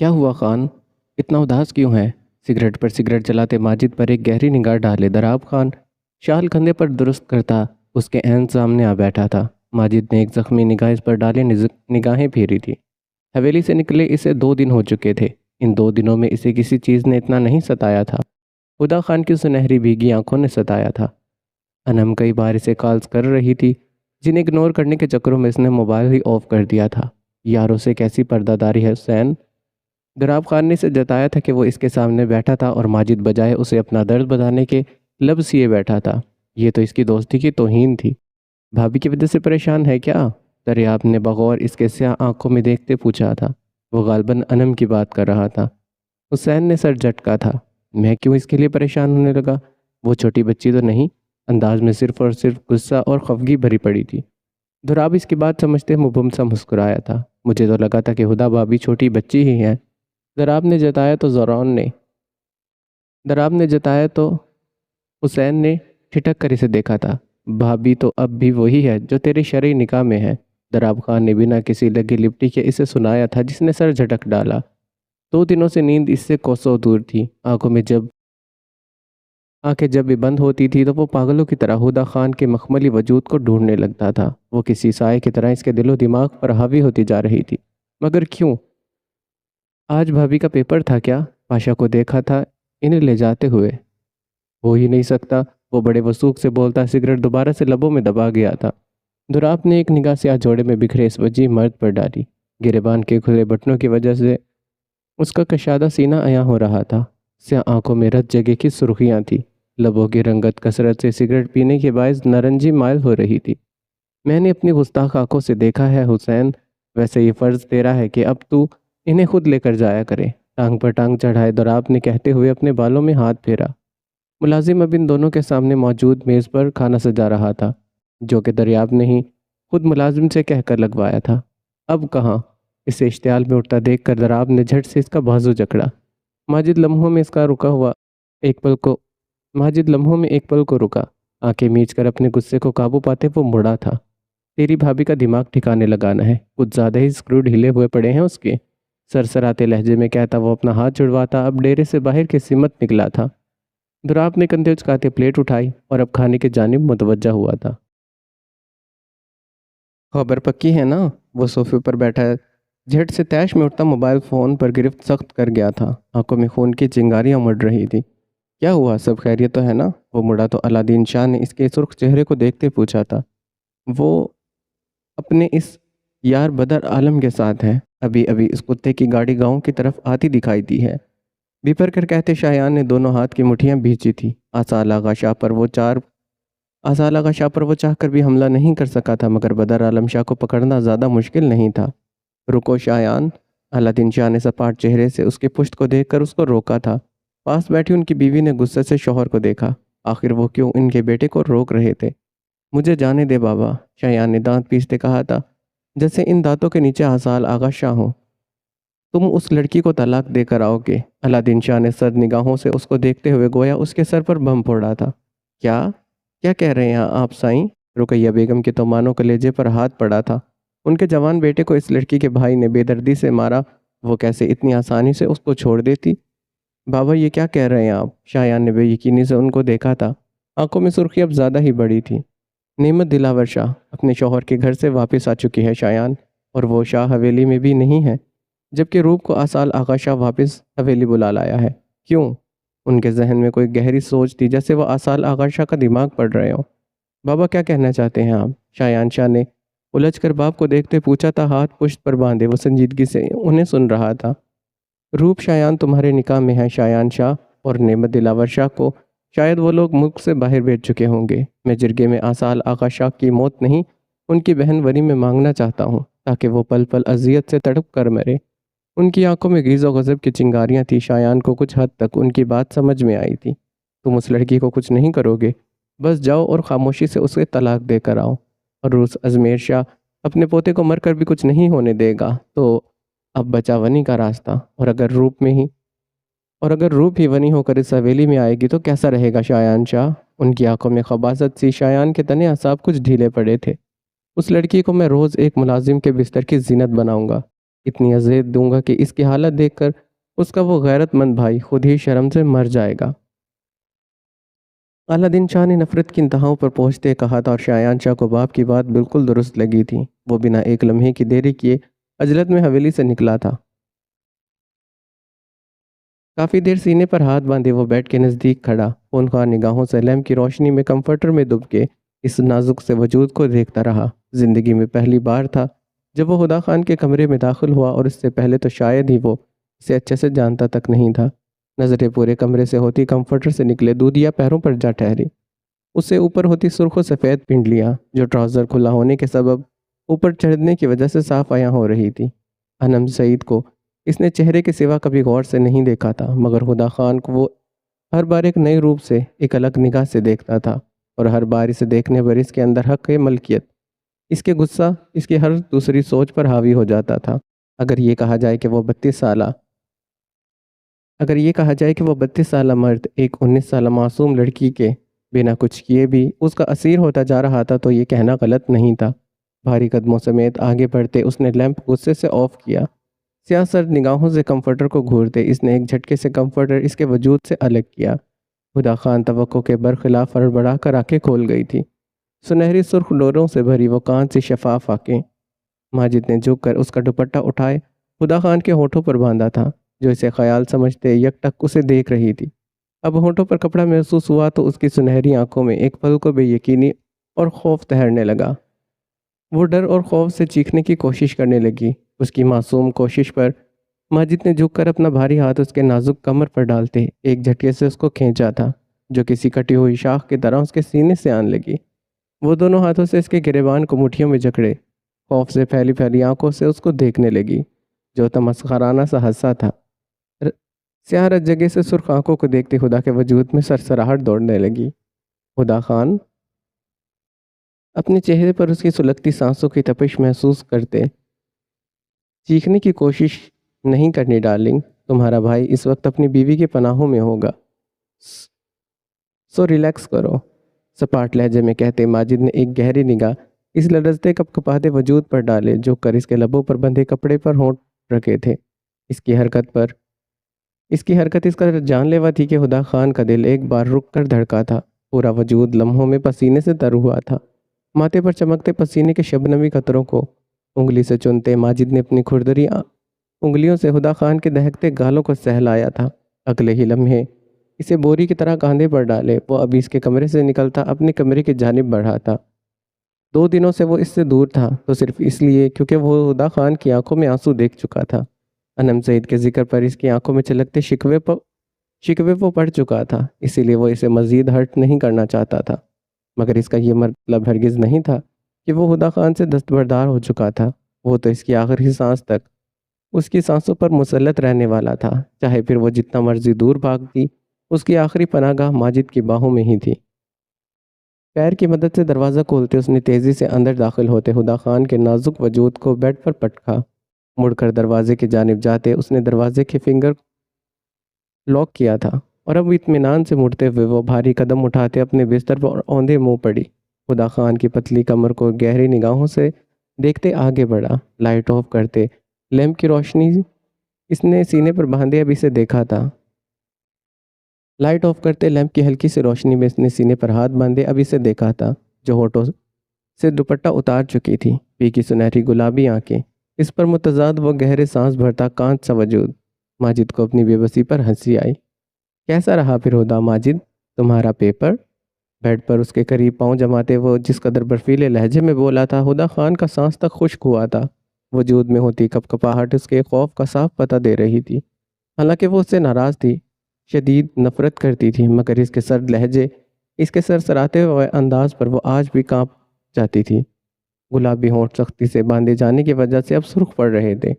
کیا ہوا خان؟ اتنا اداس کیوں ہے؟ سگریٹ پر سگریٹ جلاتے ماجد پر ایک گہری نگاہ ڈالے دراب خان شال کندھے پر درست کرتا اس کے عین سامنے آ بیٹھا تھا۔ ماجد نے ایک زخمی نگاہ اس پر ڈالے نگاہیں پھیری تھی۔ حویلی سے نکلے اسے 2 دن ہو چکے تھے۔ ان 2 دنوں میں اسے کسی چیز نے اتنا نہیں ستایا تھا۔ خدا خان کی سنہری بھیگی آنکھوں نے ستایا تھا۔ انم کئی بار اسے کالز کر رہی تھی جنہیں اگنور کرنے کے چکروں میں اس نے موبائل ہی آف کر دیا تھا۔ یاروں سے کیسی پردہ داری ہے حسین؟ دراب خان نے اسے جتایا تھا کہ وہ اس کے سامنے بیٹھا تھا اور ماجد بجائے اسے اپنا درد بتانے کے لب سیے بیٹھا تھا۔ یہ تو اس کی دوستی کی توہین تھی۔ بھابھی کی وجہ سے پریشان ہے کیا؟ دریاب نے بغور اس کے سیاہ آنکھوں میں دیکھتے پوچھا تھا۔ وہ غالباً انم کی بات کر رہا تھا۔ حسین نے سر جھٹکا تھا۔ میں کیوں اس کے لیے پریشان ہونے لگا؟ وہ چھوٹی بچی تو نہیں؟ انداز میں صرف اور صرف غصہ اور خفگی بھری پڑی تھی۔ دراب اس کی بات سمجھتے مبہم سا مسکرایا تھا۔ مجھے تو لگا تھا کہ ہدا بھابھی چھوٹی بچی ہی ہے۔ دراب نے جتایا تو حسین نے ٹھٹک کر اسے دیکھا تھا۔ بھابھی تو اب بھی وہی ہے جو تیرے شرعی نکاح میں ہے۔ دراب خان نے بنا کسی لگی لپٹی کے اسے سنایا تھا جس نے سر جھٹک ڈالا۔ 2 دنوں سے نیند اس سے کوسوں دور تھی۔ آنکھیں جب بھی بند ہوتی تھی تو وہ پاگلوں کی طرح ہدا خان کے مخملی وجود کو ڈھونڈنے لگتا تھا۔ وہ کسی سائے کی طرح اس کے دل و دماغ پر حاوی ہوتی جا رہی تھی۔ مگر کیوں؟ آج بھابھی کا پیپر تھا کیا؟ پاشا کو دیکھا تھا انہیں لے جاتے ہوئے۔ ہو ہی نہیں سکتا، وہ بڑے وثوق سے بولتا۔ سگریٹ دوبارہ سے لبوں میں دبا گیا تھا۔ دراب نے ایک نگاہ سیاہ جوڑے میں بکھرے اس وجیح مرد پر ڈالی۔ گریبان کے کھلے بٹنوں کی وجہ سے اس کا کشادہ سینہ عیاں ہو رہا تھا۔ سیاہ آنکھوں میں رت جگہ کی سرخیاں تھی۔ لبوں کی رنگت کثرت سے سگریٹ پینے کے باعث نارنجی مائل ہو رہی تھی۔ میں نے اپنی گستاخ آنکھوں سے دیکھا ہے حسین، ویسے یہ فرض تیرا ہے کہ اب تو انہیں خود لے کر جایا کرے۔ ٹانگ پر ٹانگ چڑھائے دراب نے کہتے ہوئے اپنے بالوں میں ہاتھ پھیرا۔ ملازم اب ان دونوں کے سامنے موجود میز پر کھانا سجا رہا تھا، جو کہ دریاب نے ہی خود ملازم سے کہہ کر لگوایا تھا۔ اب کہاں؟ اسے اشتعال میں اٹھتا دیکھ کر دراب نے جھٹ سے اس کا بازو جکڑا۔ ماجد لمحوں میں ایک پل کو رکا۔ آنکھیں میچ کر اپنے غصے کو قابو پاتے وہ مڑا تھا۔ تیری بھابھی کا دماغ ٹھکانے لگانا ہے، کچھ زیادہ ہی سکرو ڈھیلے ہوئے پڑے ہیں اس کے، سرسراتے لہجے میں کہتا وہ اپنا ہاتھ چھڑواتا۔ اب ڈیرے سے باہر کی سمت نکلا تھا۔ دراب نے کندھے اچکاتے پلیٹ اٹھائی اور اب کھانے کی جانب متوجہ ہوا تھا۔ خبر پکی ہے نا؟ وہ صوفے پر بیٹھا ہے، جھٹ سے تیش میں اٹھتا موبائل فون پر گرفت سخت کر گیا تھا۔ آنکھوں میں خون کی چنگاریاں مڑ رہی تھی۔ کیا ہوا؟ سب خیریت تو ہے نا؟ وہ مڑا تو علادین شاہ نے اس کے سرخ چہرے کو دیکھتے پوچھا تھا۔ وہ اپنے اس یار بدر عالم کے ساتھ ہے، ابھی اس کتے کی گاڑی گاؤں کی طرف آتی دکھائی دی ہے، بھپر کر کہتے شایان نے دونوں ہاتھ کی مٹھیاں بھیجی تھی۔ آصال آغا شاہ پر وہ چاہ کر بھی حملہ نہیں کر سکا تھا، مگر بدر عالم شاہ کو پکڑنا زیادہ مشکل نہیں تھا۔ رکو شایان، علادین شاہ نے سپاٹ چہرے سے اس کے پشت کو دیکھ کر اس کو روکا تھا۔ پاس بیٹھی ان کی بیوی نے غصے سے شوہر کو دیکھا۔ آخر وہ کیوں ان کے بیٹے کو روک رہے تھے؟ مجھے جانے دے بابا، شایان نے دانت پیستے کہا تھا، جیسے ان دانتوں کے نیچے آصال آغا شاہ ہوں۔ تم اس لڑکی کو طلاق دے کر آؤ گے؟ علادین شاہ نے سرد نگاہوں سے اس کو دیکھتے ہوئے گویا اس کے سر پر بم پھوڑا تھا۔ کیا کہہ رہے ہیں آپ سائیں؟ رقیہ بیگم کے تو مانو کلیجے پر ہاتھ پڑا تھا۔ ان کے جوان بیٹے کو اس لڑکی کے بھائی نے بے دردی سے مارا، وہ کیسے اتنی آسانی سے اس کو چھوڑ دیتی؟ بابا یہ کیا کہہ رہے ہیں آپ؟ شایان نے بے یقینی سے ان کو دیکھا تھا۔ آنکھوں میں سرخی اب زیادہ ہی بڑی تھی۔ نعمت دلاور شاہ اپنے شوہر کے گھر سے واپس آ چکی ہے شایان، اور وہ شاہ حویلی میں بھی نہیں ہے، جبکہ روپ کو آصال آغا شاہ واپس حویلی بلا لایا ہے۔ کیوں؟ ان کے ذہن میں کوئی گہری سوچ تھی، جیسے وہ آصال آغا شاہ کا دماغ پڑھ رہے ہوں۔ بابا کیا کہنا چاہتے ہیں آپ؟ شایان شاہ نے الجھ کر باپ کو دیکھتے پوچھا تھا، ہاتھ پشت پر باندھے وہ سنجیدگی سے انہیں سن رہا تھا۔ روپ شایان تمہارے نکاح میں ہے شایان شاہ، اور نعمت دلاور شاہ کو شاید وہ لوگ ملک سے باہر بھیج چکے ہوں گے۔ میں جرگے میں آصال آغا شاہ کی موت نہیں، ان کی بہن وری میں مانگنا چاہتا ہوں، تاکہ وہ پل پل اذیت سے تڑپ کر مرے۔ ان کی آنکھوں میں غیظ و غضب کی چنگاریاں تھی۔ شایان کو کچھ حد تک ان کی بات سمجھ میں آئی تھی۔ تم اس لڑکی کو کچھ نہیں کرو گے، بس جاؤ اور خاموشی سے اسے طلاق دے کر آؤ، اور روس ازمیر شاہ اپنے پوتے کو مر کر بھی کچھ نہیں ہونے دے گا، تو اب بچا ونی کا راستہ، اور اگر روپ ہی ونی ہو کر اس حویلی میں آئے گی تو کیسا رہے گا شایان شاہ؟ ان کی آنکھوں میں خباثت سی۔ شایان کے تنے اعصاب کچھ ڈھیلے پڑے تھے۔ اس لڑکی کو میں روز ایک ملازم کے بستر کی زینت بناؤں گا، اتنی اذیت دوں گا کہ اس کی حالت دیکھ کر اس کا وہ غیرت مند بھائی خود ہی شرم سے مر جائے گا۔ الادین شاہ نے نفرت کی انتہاؤں پر پہنچتے کہا تھا اور شایان شاہ کو باپ کی بات بالکل درست لگی تھی۔ وہ بنا ایک لمحے کی دیری کیے عجلت میں حویلی سے نکلا تھا۔ کافی دیر سینے پر ہاتھ باندھے وہ بیڈ کے نزدیک کھڑا خونخوار نگاہوں سے لیمپ کی روشنی میں کمفرٹر میں دب کے اس نازک سے وجود کو دیکھتا رہا۔ زندگی میں پہلی بار تھا جب وہ ہدا خان کے کمرے میں داخل ہوا اور اس سے پہلے تو شاید ہی وہ اسے اچھے سے جانتا تک نہیں تھا۔ نظریں پورے کمرے سے ہوتی کمفرٹر سے نکلے دودھیا پیروں پر جا ٹھہری۔ اس سے اوپر ہوتی سرخ و سفید پنڈلیاں جو ٹراؤزر کھلا ہونے کے سبب اوپر چڑھنے کی وجہ سے صاف عیاں ہو رہی تھی۔ انم سعید کو اس نے چہرے کے سوا کبھی غور سے نہیں دیکھا تھا، مگر ہدا خان کو وہ ہر بار ایک نئے روپ سے، ایک الگ نگاہ سے دیکھتا تھا، اور ہر بار اسے دیکھنے پر اس کے اندر حق ملکیت، اس کے غصہ، اس کی ہر دوسری سوچ پر حاوی ہو جاتا تھا۔ اگر یہ کہا جائے کہ وہ 32 سالہ مرد ایک 19 سالہ معصوم لڑکی کے بنا کچھ کیے بھی اس کا اسیر ہوتا جا رہا تھا تو یہ کہنا غلط نہیں تھا۔ بھاری قدموں سمیت آگے بڑھتے اس نے لیمپ غصے سے آف کیا۔ سیاہ سرد نگاہوں سے کمفرٹر کو گھورتے اس نے ایک جھٹکے سے کمفرٹر اس کے وجود سے الگ کیا۔ ہدا خان توقع کے برخلاف ہڑبڑا کر آنکھیں کھول گئی تھی۔ سنہری سرخ ڈوروں سے بھری وہ کانچ سی شفاف آنکھیں۔ ماجد نے جھک کر اس کا دوپٹہ اٹھائے ہدا خان کے ہونٹوں پر باندھا تھا، جو اسے خیال سمجھتے یک ٹک اسے دیکھ رہی تھی۔ اب ہونٹوں پر کپڑا محسوس ہوا تو اس کی سنہری آنکھوں میں ایک پل کو بے یقینی اور خوف تہرنے لگا۔ وہ ڈر اور خوف سے چیخنے کی کوشش کرنے لگی۔ اس کی معصوم کوشش پر ماجد نے جھک کر اپنا بھاری ہاتھ اس کے نازک کمر پر ڈالتے ایک جھٹکے سے اس کو کھینچا تھا، جو کسی کٹی ہوئی شاخ کی طرح اس کے سینے سے آن لگی۔ وہ دونوں ہاتھوں سے اس کے گریبان کو مٹھیوں میں جکڑے خوف سے پھیلی پھیلی آنکھوں سے اس کو دیکھنے لگی، جو تمسخرانہ سا ہنسا تھا۔ سیاہ رت جگہ سے سرخ آنکھوں کو دیکھتے ہدا کے وجود میں سرسراہٹ دوڑنے لگی۔ ہدا خان اپنے چہرے پر اس کی سلگتی سانسوں کی تپش محسوس کرتے چیخنے کی کوشش نہیں کرنی ڈارلنگ، تمہارا بھائی اس وقت اپنی بیوی کے پناہوں میں ہوگا، سو ریلیکس کرو، سپاٹ لہجے میں کہتے ماجد نے ایک گہری نگاہ اس لرزتے کپکپاتے وجود پر ڈالے جو کر اس کے لبوں پر بندھے کپڑے پر ہونٹ رکھے تھے۔ اس کی حرکت اس کا جان لیوا تھی کہ ہدا خان کا دل ایک بار رک کر دھڑکا تھا۔ پورا وجود لمحوں میں پسینے سے تر ہوا تھا۔ ماتھے پر چمکتے پسینے کے شبنمی قطروں کو انگلی سے چنتے ماجد نے اپنی کھردری انگلیوں سے ہدا خان کے دہکتے گالوں کو سہلایا تھا۔ اگلے ہی لمحے اسے بوری کی طرح کاندھے پر ڈالے وہ ابھی اس کے کمرے سے نکلتا اپنے کمرے کی جانب بڑھا تھا۔ 2 دنوں سے وہ اس سے دور تھا تو صرف اس لیے کیونکہ وہ ہدا خان کی آنکھوں میں آنسو دیکھ چکا تھا۔ انم سعید کے ذکر پر اس کی آنکھوں میں چلکتے شکوے وہ پڑ چکا تھا، اسی لیے وہ اسے مزید ہرٹ نہیں کرنا چاہتا تھا، مگر اس کا یہ مطلب ہرگز نہیں تھا کہ وہ ہدا خان سے دستبردار ہو چکا تھا۔ وہ تو اس کی آخری سانس تک اس کی سانسوں پر مسلط رہنے والا تھا، چاہے پھر وہ جتنا مرضی دور بھاگتی، اس کی آخری پناہ گاہ ماجد کی باہوں میں ہی تھی۔ پیر کی مدد سے دروازہ کھولتے اس نے تیزی سے اندر داخل ہوتے ہدا خان کے نازک وجود کو بیڈ پر پٹکا۔ مڑ کر دروازے کی جانب جاتے اس نے دروازے کے فنگر لاک کیا تھا، اور اب اطمینان سے مڑتے ہوئے وہ بھاری قدم اٹھاتے اپنے بستر پر اوندھے منہ پڑی۔ ہدا خان کی پتلی کمر کو گہری نگاہوں سے دیکھتے آگے بڑھا۔ لائٹ آف کرتے لیمپ کی روشنی اس نے سینے پر باندھے اب اسے دیکھا تھا۔ لائٹ آف کرتے لیمپ کی ہلکی سی روشنی میں اس نے سینے پر ہاتھ باندھے اب اسے دیکھا تھا، جو ہونٹوں سے دوپٹہ اتار چکی تھی، پی کی سنہری گلابی آنکھیں، اس پر متضاد وہ گہرے سانس بھرتا کانچ سا وجود۔ ماجد کو اپنی بے بسی پر ہنسی آئی۔ کیسا رہا پھر ہدا ماجد تمہارا پیپر؟ بیڈ پر اس کے قریب پاؤں جماتے وہ جس قدر برفیلے لہجے میں بولا تھا ہدا خان کا سانس تک خشک ہوا تھا۔ وجود میں ہوتی کپکپاہٹ اس کے خوف کا صاف پتہ دے رہی تھی۔ حالانکہ وہ اس سے ناراض تھی، شدید نفرت کرتی تھی، مگر اس کے سرد لہجے، اس کے سرسراتے ہوئے انداز پر وہ آج بھی کانپ جاتی تھی۔ گلابی ہونٹ سختی سے باندھے جانے کی وجہ سے اب سرخ پڑ رہے تھے،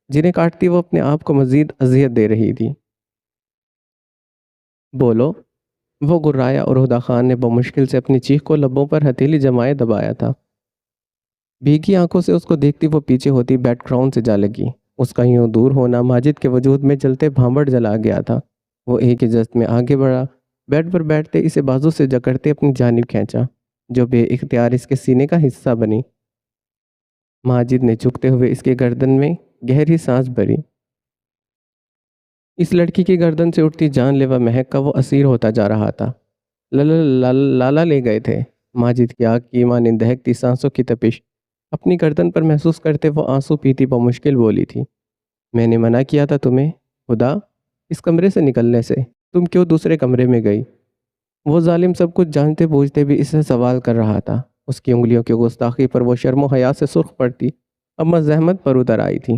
جنہیں کاٹتی وہ اپنے آپ کو مزید اذیت دے رہی تھی۔ بولو، وہ گرایا، اور ہدا خان نے بمشکل سے اپنی چیخ کو لبوں پر ہتھیلی جمائے دبایا تھا۔ بھیگی آنکھوں سے اس کو دیکھتی وہ پیچھے ہوتی بیک گراؤنڈ سے جا لگی۔ اس کا یوں دور ہونا ماجد کے وجود میں جلتے بھانبڑ جلا گیا تھا۔ وہ ایک ہی جست میں آگے بڑھا، بیڈ پر بیٹھتے اسے بازو سے جکڑتے اپنی جانب کھینچا، جو بے اختیار اس کے سینے کا حصہ بنی۔ ماجد نے جھکتے ہوئے اس کے گردن میں گہری سانس بھری۔ اس لڑکی کی گردن سے اٹھتی جان لیوا مہک کا وہ اسیر ہوتا جا رہا تھا۔ لالا لے گئے تھے۔ ماجد کی آگ کی مانند دہکتی سانسوں کی تپش اپنی گردن پر محسوس کرتے وہ آنسو پیتی بمشکل بولی تھی، میں نے منع کیا تھا تمہیں خدا اس کمرے سے نکلنے سے، تم کیوں دوسرے کمرے میں گئی؟ وہ ظالم سب کچھ جانتے بوجھتے بھی اس سے سوال کر رہا تھا۔ اس کی انگلیوں کی گستاخی پر وہ شرم و حیا سے سرخ پڑتی اما زحمت پر اتر آئی تھی۔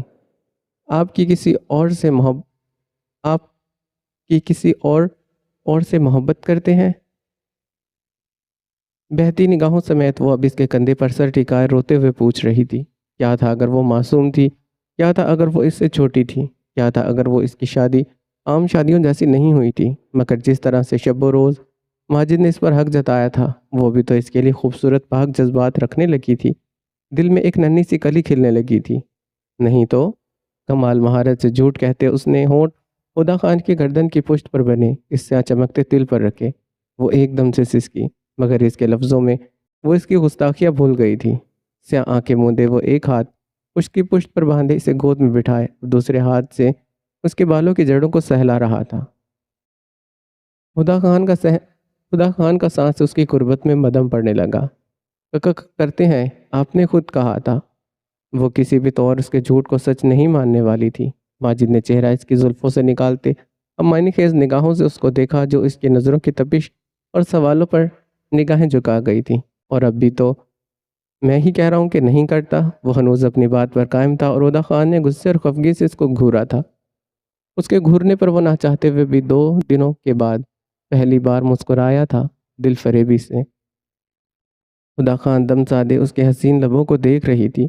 آپ کی کسی اور سے محبت کرتے ہیں؟ بہتی نگاہوں سمیت وہ اب اس کے کندھے پر سر ٹکائے روتے ہوئے پوچھ رہی تھی۔ کیا تھا اگر وہ معصوم تھی؟ کیا تھا اگر وہ اس سے چھوٹی تھی؟ کیا تھا اگر وہ اس کی شادی عام شادیوں جیسی نہیں ہوئی تھی؟ مگر جس طرح سے شب و روز ماجد نے اس پر حق جتایا تھا، وہ بھی تو اس کے لیے خوبصورت پاک جذبات رکھنے لگی تھی۔ دل میں ایک ننھی سی کلی کھلنے لگی تھی۔ نہیں تو کمال مہارت سے جھوٹ کہتے اس نے ہونٹ خدا خان کی گردن کی پشت پر بنے اس سے چمکتے تل پر رکھے۔ وہ ایک دم سے سسکی، مگر اس کے لفظوں میں وہ اس کی گستاخیاں بھول گئی تھی۔ سیاہ آنکھیں موندے وہ ایک ہاتھ اس کی پشت پر باندھے اسے گود میں بٹھائے، دوسرے ہاتھ سے اس کے بالوں کی جڑوں کو سہلا رہا تھا۔ خدا خان کا سانس اس کی قربت میں مدم پڑنے لگا۔ کرتے ہیں، آپ نے خود کہا تھا۔ وہ کسی بھی طور اس کے جھوٹ کو سچ نہیں ماننے والی تھی۔ ماجد نے چہرہ اس کی زلفوں سے نکالتے امانی خیز نگاہوں سے اس کو دیکھا، جو اس کی نظروں کی تپش اور سوالوں پر نگاہیں جھکا گئی تھی۔ اور اب بھی تو میں ہی کہہ رہا ہوں کہ نہیں کرتا۔ وہ ہنوز اپنی بات پر قائم تھا اور خدا خان نے غصے اور خفگی سے اس کو گھورا تھا۔ اس کے گھورنے پر وہ نہ چاہتے ہوئے بھی 2 دنوں کے بعد پہلی بار مسکرایا تھا، دل فریبی سے۔ خدا خان دم سادے اس کے حسین لبوں کو دیکھ رہی تھی،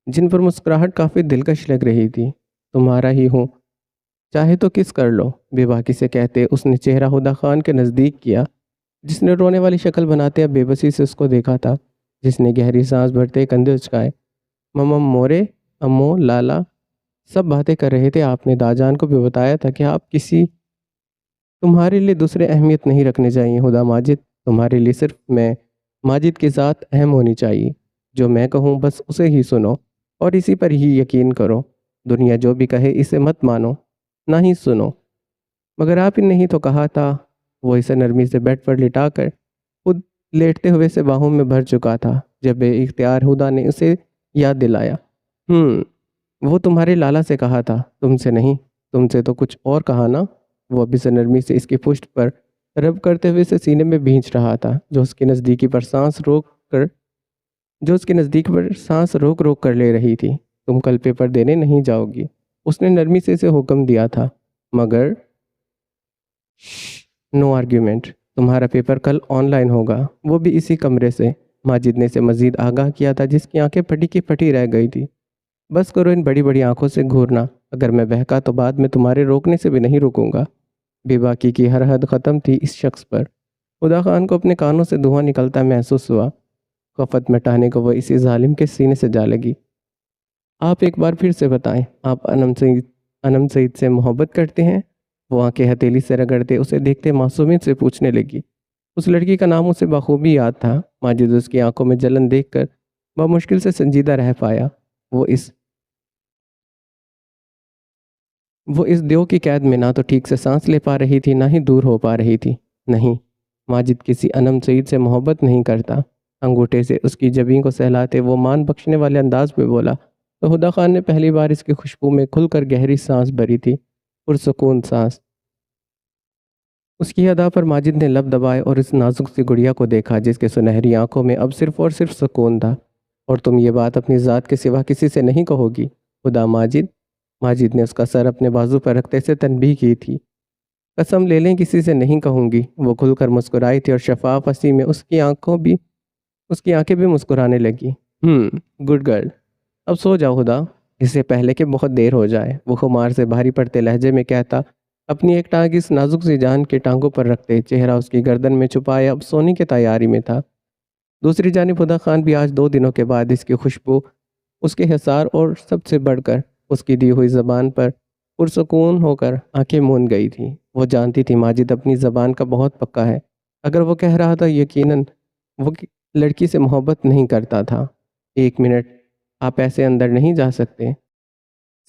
جن پر مسکراہٹ کافی دلکش لگ رہی تھی۔ تمہارا ہی ہوں، چاہے تو کس کر لو، بے باکی سے کہتے اس نے چہرہ خدا خان کے نزدیک کیا، جس نے رونے والی شکل بناتے اب بے بسی سے اس کو دیکھا تھا، جس نے گہری سانس بھرتے کندھے اچکائے۔ ممم مورے، امو، لالا سب باتیں کر رہے تھے۔ آپ نے داجان کو بھی بتایا تھا کہ تمہارے لیے دوسرے اہمیت نہیں رکھنے چاہیے خدا ماجد، تمہارے لیے صرف میں ماجد کی ذات اہم ہونی چاہیے۔ جو میں کہوں بس اسے ہی سنو اور اسی پر ہی یقین کرو۔ دنیا جو بھی کہے اسے مت مانو، نہ ہی سنو۔ مگر آپ نے ہی تو کہا تھا۔ وہ اسے نرمی سے بیڈ پر لٹا کر خود لیٹتے ہوئے سے باہوں میں بھر چکا تھا، جب بے اختیار خدا نے اسے یاد دلایا۔ وہ تمہارے لالا سے کہا تھا، تم سے نہیں۔ تم سے تو کچھ اور کہا نا؟ وہ ابھی سے نرمی سے اس کی پشت پر رب کرتے ہوئے اسے سینے میں بھینچ رہا تھا، جو اس کی نزدیکی پر سانس روک روک کر لے رہی تھی۔ تم کل پیپر دینے نہیں جاؤ گی، اس نے نرمی سے اسے حکم دیا تھا، مگر نو آرگیومنٹ۔ تمہارا پیپر کل آن لائن ہوگا، وہ بھی اسی کمرے سے۔ ماجد نے اسے مزید آگاہ کیا تھا، جس کی آنکھیں پھٹی کی پھٹی رہ گئی تھی۔ بس کرو ان بڑی بڑی آنکھوں سے گھورنا، اگر میں بہکا تو بعد میں تمہارے روکنے سے بھی نہیں رکوں گا۔ بے باکی کی ہر حد ختم تھی اس شخص پر۔ خدا خان کو اپنے کانوں سے دھواں نکلتا محسوس ہوا۔ خفت مٹانے کو وہ اسی ظالم کے سینے سے جا لگی۔ آپ ایک بار پھر سے بتائیں، آپ انم سعید سے محبت کرتے ہیں؟ وہ آنکھیں ہتھیلی سے رگڑتے اسے دیکھتے معصومیت سے پوچھنے لگی۔ اس لڑکی کا نام اسے بخوبی یاد تھا۔ ماجد اس کی آنکھوں میں جلن دیکھ کر بمشکل سے سنجیدہ رہ پایا۔ وہ اس دیو کی قید میں نہ تو ٹھیک سے سانس لے پا رہی تھی، نہ ہی دور ہو پا رہی تھی۔ نہیں، ماجد کسی انم سعید سے محبت نہیں کرتا۔ انگوٹھے سے اس کی جبین کو سہلاتے وہ مان بخشنے والے انداز میں بولا تو خدا خان نے پہلی بار اس کی خوشبو میں کھل کر گہری سانس بھری تھی، پرسکون سانس۔ اس کی ادا پر ماجد نے لب دبائے اور اس نازک سی گڑیا کو دیکھا، جس کے سنہری آنکھوں میں اب صرف اور صرف سکون تھا۔ اور تم یہ بات اپنی ذات کے سوا کسی سے نہیں کہو گی خدا ماجد؟ ماجد نے اس کا سر اپنے بازو پر رکھتے سے تنبیہ کی تھی۔ قسم لے لیں کسی سے نہیں کہوں گی۔ وہ کھل کر مسکرائی تھی اور شفاف ہنسی میں اس کی آنکھیں بھی مسکرانے لگی۔ گڈ گرل، اب سو جاؤ خدا، اس سے پہلے کہ بہت دیر ہو جائے، وہ خمار سے بھاری پڑتے لہجے میں کہتا، اپنی ایک ٹانگ اس نازک سی جان کے ٹانگوں پر رکھتے، چہرہ اس کی گردن میں چھپائے اب سونے کی تیاری میں تھا۔ دوسری جانب خدا خان بھی آج 2 دنوں کے بعد اس کی خوشبو، اس کے حصار اور سب سے بڑھ کر اس کی دی ہوئی زبان پر پرسکون ہو کر آنکھیں موند گئی تھی۔ وہ جانتی تھی ماجد اپنی زبان کا بہت پکا ہے۔ اگر وہ کہہ رہا تھا یقیناً وہ لڑکی سے محبت نہیں کرتا تھا۔ 1 منٹ، آپ ایسے اندر نہیں جا سکتے۔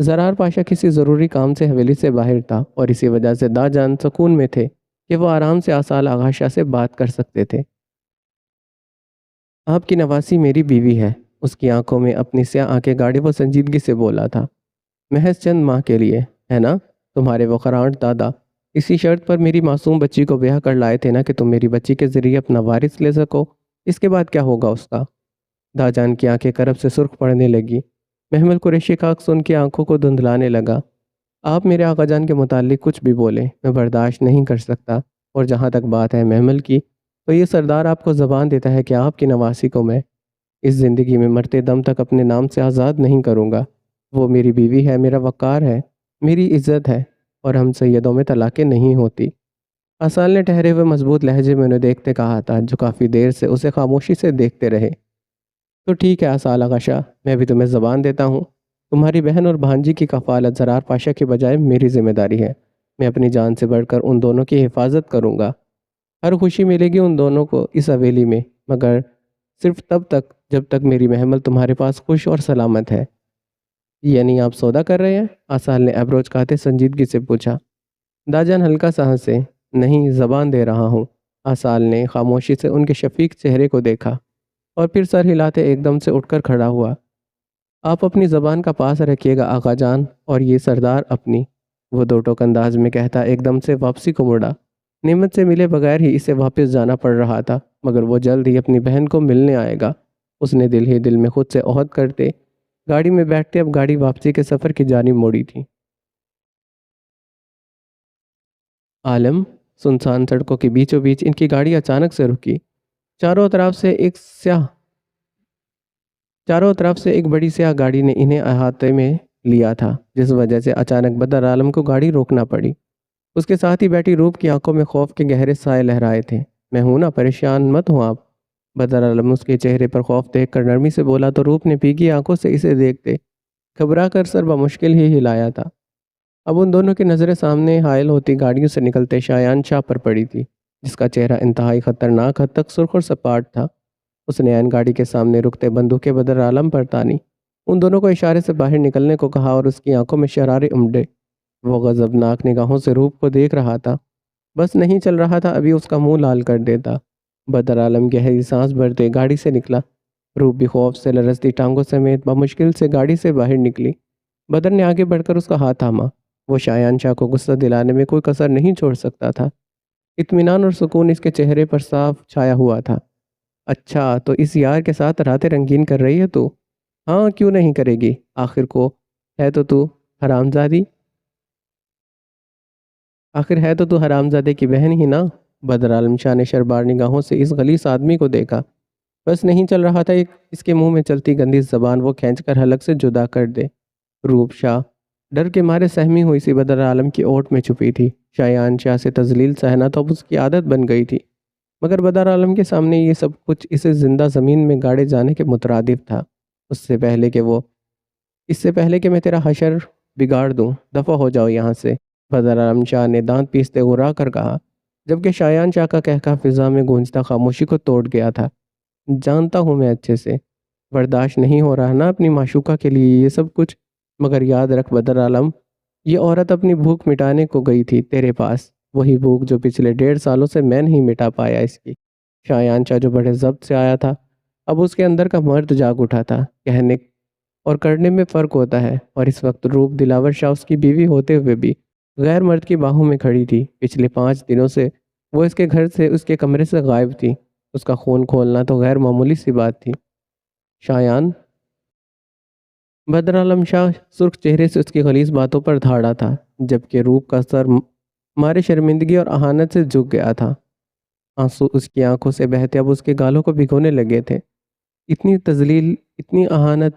زرار پاشا کسی ضروری کام سے حویلی سے باہر تھا اور اسی وجہ سے دا جان سکون میں تھے کہ وہ آرام سے آصال آغا شاہ سے بات کر سکتے تھے۔ آپ کی نواسی میری بیوی ہے، اس کی آنکھوں میں اپنی سیاہ آنکھیں گاڑے وہ سنجیدگی سے بولا تھا۔ محض چند ماہ کے لیے، ہے نا؟ تمہارے وہ خراٹ دادا اسی شرط پر میری معصوم بچی کو بیاہ کر لائے تھے نا کہ تم میری بچی کے ذریعے اپنا وارث لے سکو۔ اس کے بعد کیا ہوگا اس کا؟ داجان کی آنکھیں کرب سے سرخ پڑنے لگی۔ محمل قریشی کا عکس ان کی آنکھوں کو دھندلانے لگا۔ آپ میرے آقا جان کے متعلق کچھ بھی بولیں، میں برداشت نہیں کر سکتا، اور جہاں تک بات ہے محمل کی، تو یہ سردار آپ کو زبان دیتا ہے کہ آپ کی نواسی کو میں اس زندگی میں مرتے دم تک اپنے نام سے آزاد نہیں کروں گا۔ وہ میری بیوی ہے، میرا وقار ہے، میری عزت ہے، اور ہم سیدوں میں طلاقیں نہیں ہوتی۔ آصال نے ٹھہرے ہوئے مضبوط لہجے میں انہیں دیکھتے کہا تھا، جو کافی دیر سے اسے خاموشی سے دیکھتے رہے۔ تو ٹھیک ہے آصال آغا شاہ، میں بھی تمہیں زبان دیتا ہوں۔ تمہاری بہن اور بھانجی کی کفالت زرار پاشا کے بجائے میری ذمہ داری ہے۔ میں اپنی جان سے بڑھ کر ان دونوں کی حفاظت کروں گا۔ ہر خوشی ملے گی ان دونوں کو اس حویلی میں، مگر صرف تب تک جب تک میری محمل تمہارے پاس خوش اور سلامت ہے۔ یعنی آپ سودا کر رہے ہیں؟ آصال نے ابروچ کھاتے سنجیدگی سے پوچھا۔ داجان ہلکا سا ہنسے۔ نہیں، زبان دے رہا ہوں۔ آصال نے خاموشی سے ان کے شفیق چہرے کو دیکھا اور پھر سر ہلاتے ایک دم سے اٹھ کر کھڑا ہوا۔ آپ اپنی زبان کا پاس رکھیے گا آقا جان، اور یہ سردار اپنی، وہ دو ٹوک انداز میں کہتا ایک دم سے واپسی کو مڑا۔ نعمت سے ملے بغیر ہی اسے واپس جانا پڑ رہا تھا، مگر وہ جلد ہی اپنی بہن کو ملنے آئے گا۔ اس نے دل ہی دل میں خود سے عہد کرتے گاڑی میں بیٹھتے اب گاڑی واپسی کے سفر کی جانب موڑی تھی۔ عالم، سنسان سڑکوں کے بیچوں بیچ ان کی گاڑی اچانک سے رکی۔ چاروں طرف سے ایک بڑی سیاہ گاڑی نے انہیں احاطے میں لیا تھا، جس وجہ سے اچانک بدر عالم کو گاڑی روکنا پڑی۔ اس کے ساتھ ہی بیٹھی روپ کی آنکھوں میں خوف کے گہرے سائے لہرائے تھے۔ میں ہوں نا، پریشان مت ہوں آپ۔ بدر عالم اس کے چہرے پر خوف دیکھ کر نرمی سے بولا تو روپ نے بھیگی آنکھوں سے اسے دیکھتے گھبرا کر سر بمشکل ہی ہلایا تھا۔ اب ان دونوں کی نظریں سامنے حائل ہوتی گاڑیوں سے نکلتے شایان شاہ پر پڑی تھی، جس کا چہرہ انتہائی خطرناک حد تک سرخ اور سپاٹ تھا۔ اس نے عین گاڑی کے سامنے رکتے بندوقیں بدر عالم پر تانی، ان دونوں کو اشارے سے باہر نکلنے کو کہا اور اس کی آنکھوں میں شرارے امڈے۔ وہ غضبناک نگاہوں سے روپ کو دیکھ رہا تھا، بس نہیں چل رہا تھا ابھی اس کا منہ لال کر دیتا۔ بدر عالم گہری سانس بھرتے گاڑی سے نکلا۔ روپ بھی خوف سے لرزتی ٹانگوں سمیت بمشکل سے گاڑی سے باہر نکلی۔ بدر نے آگے بڑھ کر اس کا ہاتھ تھاما۔ وہ شایان شاہ کو غصہ دلانے میں کوئی کسر نہیں چھوڑ سکتا تھا۔ اطمینان اور سکون اس کے چہرے پر صاف چھایا ہوا تھا۔ اچھا، تو اس یار کے ساتھ راتیں رنگین کر رہی ہے تو؟ ہاں، کیوں نہیں کرے گی؟ آخر ہے تو تو حرامزادے کی بہن ہی نا۔ بدر عالم شاہ نے شربار نگاہوں سے اس غلیظ آدمی کو دیکھا۔ بس نہیں چل رہا تھا اس کے منہ میں چلتی گندی زبان وہ کھینچ کر حلق سے جدا کر دے۔ روپ شاہ ڈر کے مارے سہمی ہوئی سی بدر عالم کی اوٹ میں چھپی تھی۔ شایان شاہ سے تذلیل سہنا تو اب اس کی عادت بن گئی تھی، مگر بدر عالم کے سامنے یہ سب کچھ اسے زندہ زمین میں گاڑے جانے کے مترادف تھا۔ اس سے پہلے کہ میں تیرا حشر بگاڑ دوں، دفع ہو جاؤ یہاں سے، بدر عالم شاہ نے دانت پیستے غرا کر کہا، جبکہ شایان شاہ کا کہکا فضا میں گونجتا خاموشی کو توڑ گیا تھا۔ جانتا ہوں میں اچھے سے، برداشت نہیں ہو رہا نا اپنی معشوقہ کے لیے یہ سب کچھ، مگر یاد رکھ بدر عالم، یہ عورت اپنی بھوک مٹانے کو گئی تھی تیرے پاس، وہی بھوک جو پچھلے 1.5 سالوں سے میں نہیں مٹا پایا اس کی۔ شایان شاہ جو بڑے ضبط سے آیا تھا، اب اس کے اندر کا مرد جاگ اٹھا تھا۔ کہنے اور کرنے میں فرق ہوتا ہے، اور اس وقت روپ دلاور شاہ اس کی بیوی ہوتے ہوئے بھی غیر مرد کی باہوں میں کھڑی تھی۔ پچھلے 5 دنوں سے وہ اس کے گھر سے، اس کے کمرے سے غائب تھی۔ اس کا خون کھولنا تو غیر معمولی سی بات تھی۔ شایان، بدر عالم شاہ سرخ چہرے سے اس کی غلیظ باتوں پر دھاڑا تھا، جبکہ روپ کا سر مارے شرمندگی اور اہانت سے جھک گیا تھا۔ آنسو اس کی آنکھوں سے بہتے اب اس کے گالوں کو بھگونے لگے تھے۔ اتنی تذلیل، اتنی اہانت،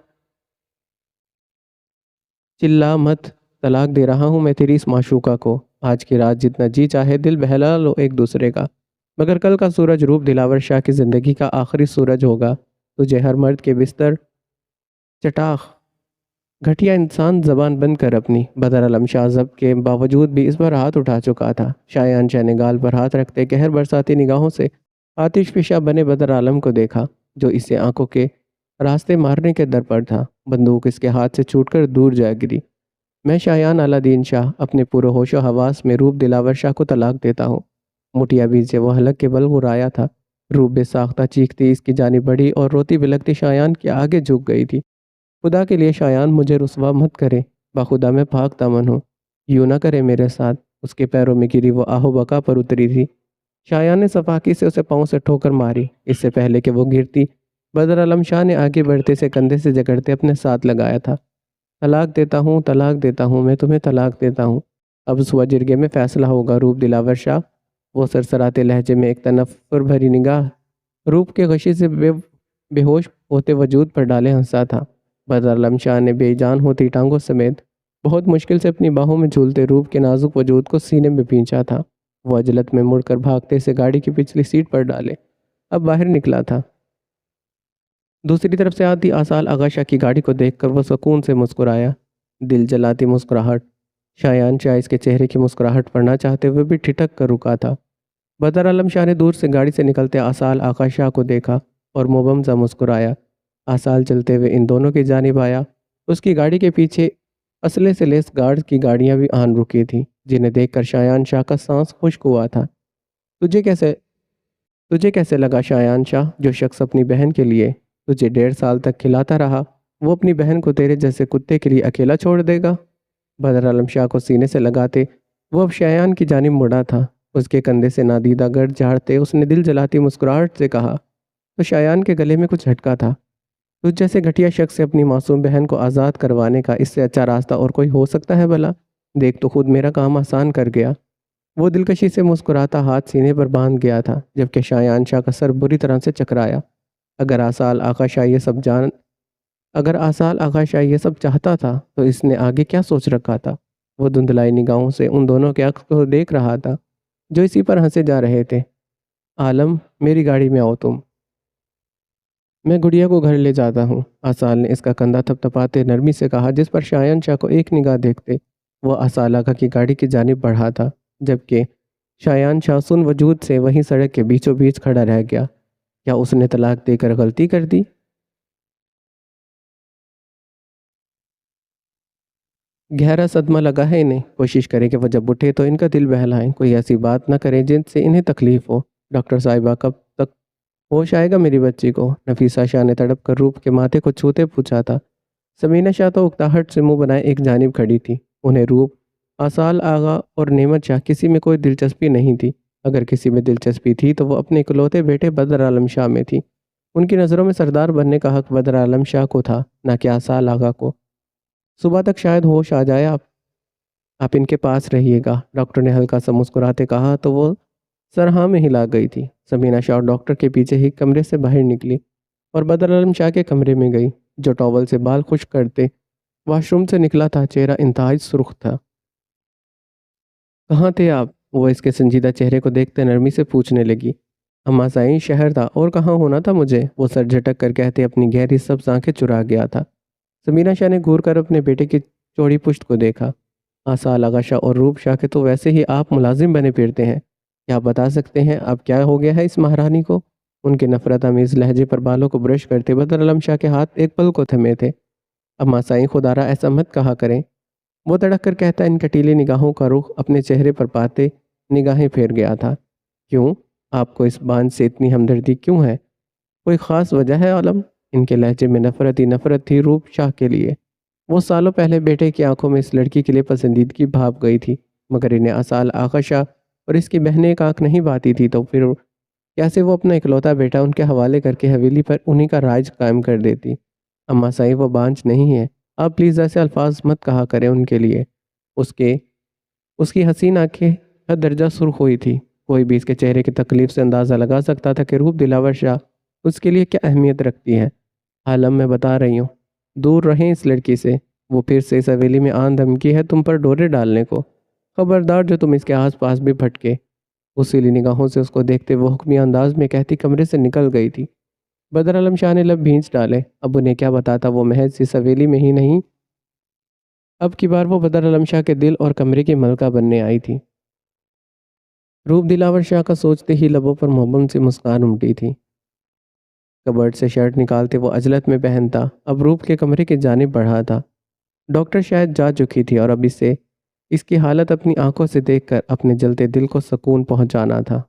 چلا مت، طلاق دے رہا ہوں میں تیری اس معشوقہ کو۔ آج کی رات جتنا جی چاہے دل بہلا لو ایک دوسرے کا، مگر کل کا سورج روپ دلاور شاہ کی زندگی کا آخری سورج ہوگا۔ تجھے ہر مرد کے بستر چٹاخ، گھٹیا انسان، زبان بند کر اپنی۔ بدر عالم شاہ ضبط کے باوجود بھی اس پر ہاتھ اٹھا چکا تھا۔ شایان شاہ نے گال پر ہاتھ رکھتے قہر برساتی نگاہوں سے آتش فشاں بنے بدر عالم کو دیکھا، جو اسے آنکھوں کے راستے مارنے کے در پر تھا۔ بندوق اس کے ہاتھ سے چھوٹ کر دور جا گری۔ میں شایان الدین شاہ اپنے پورے ہوش و حواس میں روپ دلاور شاہ کو طلاق دیتا ہوں۔ مٹیا بیچ سے وہ حلق کے بل غرایا تھا۔ روپ بے ساختہ چیختی اس کی جانب بڑھی اور روتی بلکتی شایان کے آگے جھک گئی تھی۔ خدا کے لیے شایان مجھے رسوا مت کرے، بخدا میں پاک دامن ہوں، یوں نہ کرے میرے ساتھ۔ اس کے پیروں میں گری وہ آہو بکا پر اتری تھی۔ شایان نے صفاقی سے اسے پاؤں سے ٹھوکر ماری۔ اس سے پہلے کہ وہ گرتی، بدر عالم شاہ نے آگے بڑھتے سے کندھے سے جگڑتے اپنے ساتھ لگایا تھا۔ طلاق دیتا ہوں، میں تمہیں طلاق دیتا ہوں۔ اب اس جرگے میں فیصلہ ہوگا روپ دلاور شاہ۔ وہ سرسراتے لہجے میں ایک تنفر بھری نگاہ روپ کے غشی سے بے ہوش ہوتے وجود پر ڈالے ہنسا تھا۔ بدر عالم شاہ نے بے جان ہوتی ٹانگوں سمیت بہت مشکل سے اپنی باہوں میں جھولتے روپ کے نازک وجود کو سینے میں پینچا تھا۔ وہ عجلت میں مڑ کر بھاگتے سے گاڑی کی پچھلی سیٹ پر ڈالے اب باہر نکلا تھا۔ دوسری طرف سے آتی آصال آغا شاہ کی گاڑی کو دیکھ کر وہ سکون سے مسکرایا، دل جلاتی مسکراہٹ۔ شایان شاہ اس کے چہرے کی مسکراہٹ پر نہ چاہتے ہوئے بھی ٹھٹک کر رکا تھا۔ بدر عالم شاہ نے دور سے گاڑی سے نکلتے آصال آغا شاہ کو دیکھا اور مبمزہ مسکرایا۔ آصال چلتے ہوئے ان دونوں کی جانب آیا۔ اس کی گاڑی کے پیچھے اسلحے سے لیس گارڈز کی گاڑیاں بھی آن رکی تھیں، جنہیں دیکھ کر شایان شاہ کا سانس خشک ہوا تھا۔ تجھے کیسے لگا شایان شاہ؟ جو شخص اپنی بہن کے لیے تجھے 1.5 سال تک کھلاتا رہا، وہ اپنی بہن کو تیرے جیسے کتے کے لیے اکیلا چھوڑ دے گا؟ بدر عالم شاہ کو سینے سے لگاتے وہ اب شایان کی جانب مڑا تھا۔ اس کے کندھے سے نادیدہ گرد جھاڑتے اس نے دل جلاتی مسکراہٹ سے کہا، تو شایان کے گلے میں کچھ جھٹکا تھا۔ تجھ جیسے گھٹیا شخص سے اپنی معصوم بہن کو آزاد کروانے کا اس سے اچھا راستہ اور کوئی ہو سکتا ہے بھلا؟ دیکھ تو خود میرا کام آسان کر گیا۔ وہ دلکشی سے مسکراتا ہاتھ سینے پر باندھ گیا تھا، جبکہ شایان شاہ کا سر بری طرح سے چکرایا۔ اگر آصال آغا شاہ یہ سب چاہتا تھا تو اس نے آگے کیا سوچ رکھا تھا؟ وہ دھندلائی نگاہوں سے ان دونوں کے عکس کو دیکھ رہا تھا جو اسی پر ہنسے جا رہے تھے۔ عالم، میری گاڑی میں آؤ تم، میں گڑیا کو گھر لے جاتا ہوں۔ آصال نے اس کا کندھا تھپتھپاتے نرمی سے کہا، جس پر شایان شاہ کو ایک نگاہ دیکھتے وہ آصال آغا کی گاڑی کی جانب بڑھا تھا، جبکہ شایان شاہ سن وجود سے وہیں سڑک کے بیچوں بیچ کھڑا رہ گیا۔ کیا اس نے طلاق دے کر غلطی کر دی؟ گہرا صدمہ لگا ہے انہیں۔ کوشش کریں کہ وہ جب اٹھے تو ان کا دل بہلائیں، کوئی ایسی بات نہ کریں جن سے انہیں تکلیف ہو۔ ڈاکٹر صاحبہ، کب تک ہوش آئے گا میری بچی کو؟ نفیسہ شاہ نے تڑپ کر روپ کے ماتھے کو چھوتے پوچھا تھا۔ سمینہ شاہ تو اکتاہٹ سے منہ بنائے ایک جانب کھڑی تھی۔ انہیں روپ، آصال آغا اور نعمت شاہ کسی میں کوئی دلچسپی نہیں تھی۔ اگر کسی میں دلچسپی تھی تو وہ اپنے اکلوتے بیٹے بدر عالم شاہ میں تھی۔ ان کی نظروں میں سردار بننے کا حق بدر عالم شاہ کو تھا، نہ کہ آصال آغا کو۔ صبح تک شاید ہوش آ جائے، آپ ان کے پاس رہیے گا، ڈاکٹر نے ہلکا سا مسکراتے کہا تو وہ سر ہاں میں ہلا گئی تھی۔ سمینہ شاہ ڈاکٹر کے پیچھے ہی کمرے سے باہر نکلی اور بدر عالم شاہ کے کمرے میں گئی، جو ٹاول سے بال خشک کرتے واش روم سے نکلا تھا۔ چہرہ انتہائی سرخ تھا۔ کہاں تھے آپ؟ وہ اس کے سنجیدہ چہرے کو دیکھتے نرمی سے پوچھنے لگی۔ اماں سائیں، شہر تھا، اور کہاں ہونا تھا مجھے، وہ سر جھٹک کر کہتے اپنی گہری سبز آنکھیں چرا گیا تھا۔ سمینہ شاہ نے گھور کر اپنے بیٹے کی چوڑی پشت کو دیکھا۔ آصال آغا شاہ اور روپ شاہ کے تو ویسے ہی آپ ملازم بنے پھرتے ہیں، کیا آپ بتا سکتے ہیں اب کیا ہو گیا ہے اس مہارانی کو؟ ان کے نفرت آمیز لہجے پر بالوں کو برش کرتے بدر عالم شاہ کے ہاتھ ایک پل کو تھمے تھے۔ اماں سائیں، خدا را ایسا مت کہا کریں، وہ تڑک کر کہتا ان کٹیلی نگاہوں کا رخ اپنے چہرے پر پاتے نگاہیں پھیر گیا تھا۔ کیوں؟ آپ کو اس بانجھ سے اتنی ہمدردی کیوں ہے؟ کوئی خاص وجہ ہے عالم؟ ان کے لہجے میں نفرت ہی نفرت تھی روپ شاہ کے لیے۔ وہ سالوں پہلے بیٹے کی آنکھوں میں اس لڑکی کے لیے پسندیدگی بھاپ گئی تھی، مگر انہیں آصال آغا شاہ اور اس کی بہنیں ایک آنکھ نہیں بھاتی تھی، تو پھر کیسے وہ اپنا اکلوتا بیٹا ان کے حوالے کر کے حویلی پر انہی کا راج قائم کر دیتی؟ اماں سائیں، وہ بانجھ نہیں ہے، آپ پلیز ایسے الفاظ مت کہا کریں ان کے لیے۔ اس کی حسین آنکھیں حد درجہ سرخ ہوئی تھی۔ کوئی بھی اس کے چہرے کی تکلیف سے اندازہ لگا سکتا تھا کہ روپ دلاور شاہ اس کے لیے کیا اہمیت رکھتی ہے۔ عالم، میں بتا رہی ہوں، دور رہیں اس لڑکی سے۔ وہ پھر سے اس حویلی میں آن دھمکی ہے تم پر ڈورے ڈالنے کو، خبردار جو تم اس کے آس پاس بھی بھٹکے۔ اصیلی نگاہوں سے اس کو دیکھتے وہ حکمی انداز میں کہتی کمرے سے نکل گئی تھی۔ بدر عالم شاہ نے لب بھینچ ڈالے، اب انہیں کیا بتاتا، وہ محض اس حویلی میں ہی نہیں، اب کی بار وہ بدر عالم شاہ کے دل اور کمرے کی ملکہ بننے آئی تھی۔ روپ دلاور شاہ کا سوچتے ہی لبوں پر مبہم سی مسکان امٹی تھی۔ کبرٹ سے شرٹ نکالتے وہ عجلت میں پہنتا اب روپ کے کمرے کی جانب بڑھا تھا۔ ڈاکٹر شاید جا چکی تھی اور اب اسے اس کی حالت اپنی آنکھوں سے دیکھ کر اپنے جلتے دل کو سکون پہنچانا تھا۔